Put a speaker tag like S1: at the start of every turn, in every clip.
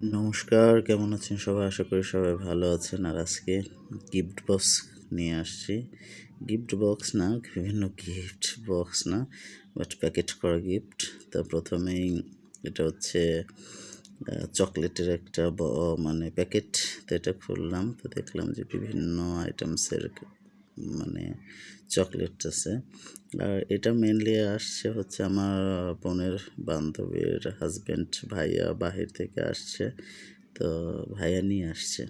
S1: নমস্কার, কেমন আছেন সবাই? আশা করি সবাই ভালো আছেন। আর আজকে গিফট বক্স নিয়ে আসছি। গিফট বক্স না, বিভিন্ন গিফট বক্স না, বাট প্যাকেট করা গিফট। তো প্রথমেই এটা হচ্ছে চকলেটের একটা মানে প্যাকেট। তো এটা খুললাম, তো দেখলাম যে বিভিন্ন আইটেমসের মানে চকলেট আছে। আর এটা মেইনলি আসছে হচ্ছে আমার বোনের বান্ধবীর হাজব্যান্ড ভাইয়া বাহির থেকে আসছে। তো ভাইয়া নিয়ে আসছে।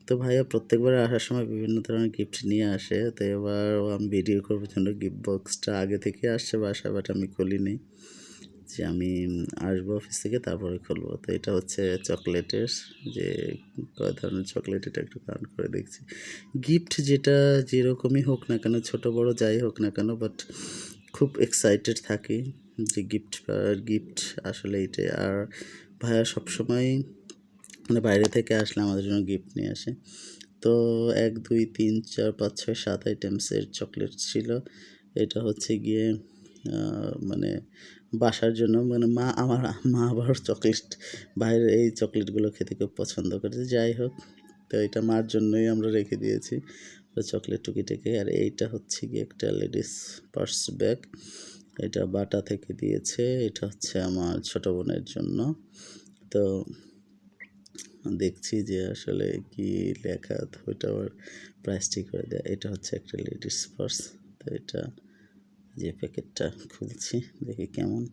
S1: তো ভাইয়া প্রত্যেকবার আসার সময় বিভিন্ন ধরনের গিফট নিয়ে আসে। তো এবার আমি ভিডিও করবার জন্য গিফট বক্সটা আগে থেকে আসছে বাসায়, বাট আমি খুলিনি। যে আমি আসবো অফিস থেকে তারপরে খুলবো। তো এটা হচ্ছে চকলেটের, যে কয় ধরনের চকলেট এটা একটু কাউন্ট করে দেখছি। গিফট যেটা যেরকমই হোক না কেন, ছোট বড় যাই হোক না কেন, বাট খুব এক্সাইটেড থাকি যে গিফট পাওয়ার। গিফট আসলে এইটাই। আর ভাইয়া সবসময় মানে বাইরে থেকে আসলে আমাদের জন্য গিফট নিয়ে আসে। তো ১, ২, ৩, ৪, ৫, ৬, ৭ আইটেমসের চকলেট ছিল। এটা হচ্ছে গিয়ে মানে বাসার জন্য, মানে আমার মা আবার চকলেট, বাইরের এই চকলেটগুলো খেতে খুব পছন্দ করে। যাই হোক, তো এটা মার জন্যই আমরা রেখে দিয়েছি তো চকলেট টুকিটাকি। আর এইটা হচ্ছে গিয়ে একটা লেডিস পার্স ব্যাগ। এটা বাটা থেকে দিয়েছে। এটা হচ্ছে আমার ছোট বোনের জন্য। তো দেখছি যে আসলে কি লেখা, তো ওইটা আবার প্রাইস ঠিক করে দেয়। এটা হচ্ছে একটা লেডিস পার্স। তো এটা যে প্যাকেটটা খুলছি, দেখি কেমন।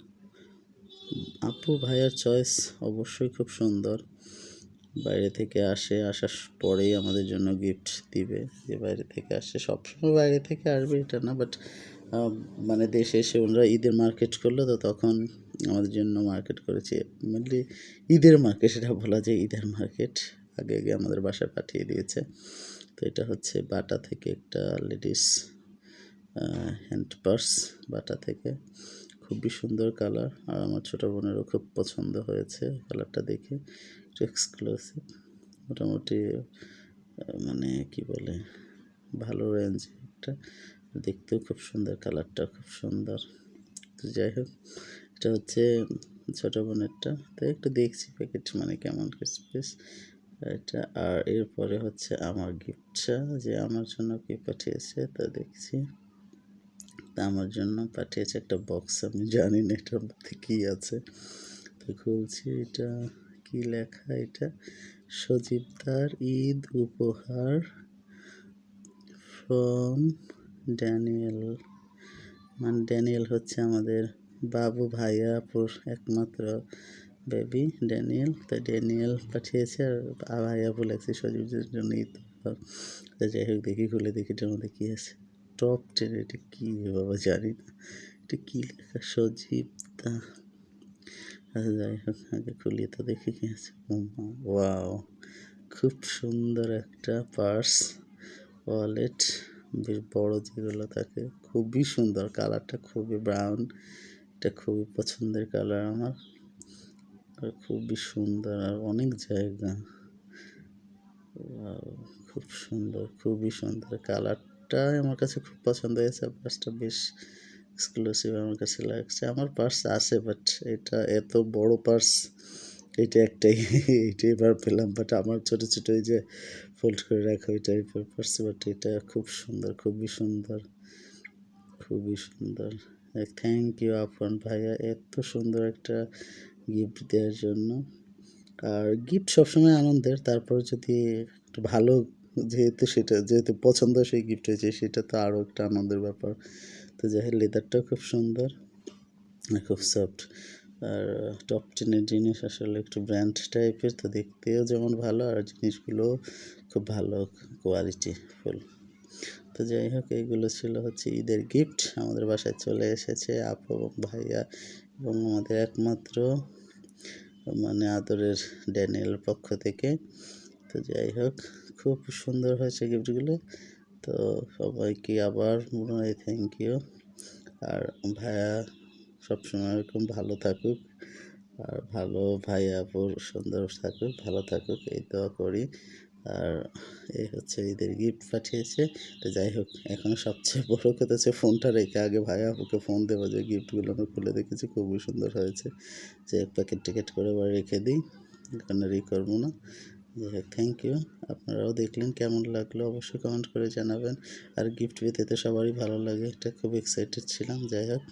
S1: আপু ভাইয়ার চয়েস অবশ্যই খুব সুন্দর। বাইরে থেকে আসে, আসার পরেই আমাদের জন্য গিফট দিবে। যে বাইরে থেকে আসে, সবসময় বাইরে থেকে আসবে এটা না, বাট মানে দেশে এসে ওনারা ঈদের মার্কেট করলো, তো তখন আমাদের জন্য মার্কেট করেছে। মেনলি ঈদের মার্কেট, সেটা বলা যায় ঈদের মার্কেট আগে আগে আমাদের বাসায় পাঠিয়ে দিয়েছে। তো এটা হচ্ছে বাটা থেকে একটা লেডিস হ্যান্ড পার্স, বাটা থেকে। খুবই সুন্দর কালার, আর আমার ছোটো বোনেরও খুব পছন্দ হয়েছে কালারটা দেখে। একটু এক্সক্লুসিভ, মোটামুটি মানে কি বলে, ভালো রেঞ্জ একটা। দেখতেও খুব সুন্দর, কালারটা খুব সুন্দর। তো যাই হোক, এটা হচ্ছে ছোটো বোনেরটা। তো একটু দেখছি প্যাকেট মানে কেমন স্পেস এটা। আর এরপরে হচ্ছে আমার গিফটটা, যে আমার জন্য কি পাঠিয়েছে তা দেখছি। তা আমার জন্য পাঠিয়েছে একটা বক্স। আমি জানি না এটার মধ্যে কী আছে। তো খুলছি, এটা কি লেখা, এটা সজীবদার ঈদ উপহার ফ্রম ড্যানিয়েল। মানে ড্যানিয়েল হচ্ছে আমাদের বাবু ভাইয়া আপুর একমাত্র বেবি ড্যানিয়েল। তো ড্যানিয়েল পাঠিয়েছে, আর ভাইয়া বলেছে সজীবদের জন্য ঈদ উপহার। তো যাই হোক, দেখি খুলে দেখি এটার মধ্যে কী আছে। টপ 10, এটা কী বাবা জানি না। এটা কী লেখা, সজীব দা। আচ্ছা যাই হোক, আগে খুলি তো দেখি কী আছে। ওয়াও, খুব সুন্দর একটা পার্স, ওয়ালেট, বেশ বড় যেগুলো থাকে, খুবই সুন্দর। কালারটা খুবই ব্রাউন, এটা খুবই পছন্দের কালার আমার। আর খুবই সুন্দর, আর অনেক জায়গা। ওয়াও, খুব সুন্দর, খুবই সুন্দর। কালারটাই আমার কাছে খুব পছন্দ হয়েছে। পার্সটা বেশ এক্সক্লুসিভ আমার কাছে লাগছে। আমার পার্স আছে, বাট এটা এত বড় পার্স, এটা একটাই এইটাই এবার পেলাম। বাট আমার ছোটো ছোটো এই যে ফোল্ড করে রাখা ওই টাইপের পার্স, বাট এটা খুব সুন্দর, খুবই সুন্দর, খুবই সুন্দর। থ্যাংক ইউ আফরান ভাইয়া এত সুন্দর একটা গিফট দেওয়ার জন্য। আর গিফট সবসময় আনন্দের, তারপর যদি একটু ভালো, যেহেতু পছন্দ সেই গিফট হয়েছে, সেটা তো আরও একটা আনন্দের ব্যাপার। তো যাই হোক, লেদারটাও খুব সুন্দর আর খুব সফট। আর টপ 10-এর জিনিস আসলে একটু ব্র্যান্ড টাইপের, তো দেখতেও যেমন ভালো, আর জিনিসগুলোও খুব ভালো কোয়ালিটি ফুল। তো যাই হোক, এইগুলো ছিল হচ্ছে ঈদের গিফট। আমাদের বাসায় চলে এসেছে আপু এবং ভাইয়া এবং আমাদের একমাত্র মানে আদরের ড্যানিয়েলের পক্ষ থেকে। তো যাই হোক, খুব সুন্দর হয়েছে গিফটগুলো। তো সবাইকে আবার পুনরায় থ্যাংক ইউ। আর ভাইয়া সবসময় এরকম ভালো থাকুক, আর ভালো ভাইয়া আপুর সুন্দর থাকুক, ভালো থাকুক, এই দোয়া করি। আর এই হচ্ছে ঈদের গিফট পাঠিয়েছে। তো যাই হোক, এখন সবচেয়ে বড় কথা হচ্ছে ফোনটা রেখে আগে ভাইয়া আপুকে ফোন দেবো, যে গিফটগুলো আমি খুলে দেখেছি খুবই সুন্দর হয়েছে, যে প্যাকেট ট্যাকেট করে আবার রেখে দিই। এখন আর করবো না। যাই হোক, থ্যাংক ইউ। আপনারাও দেখলেন, কেমন লাগলো অবশ্যই কমেন্ট করে জানাবেন। আর গিফট পেতে তো সবারই ভালো লাগে, এটা খুব এক্সাইটেড ছিলাম। যাই হোক,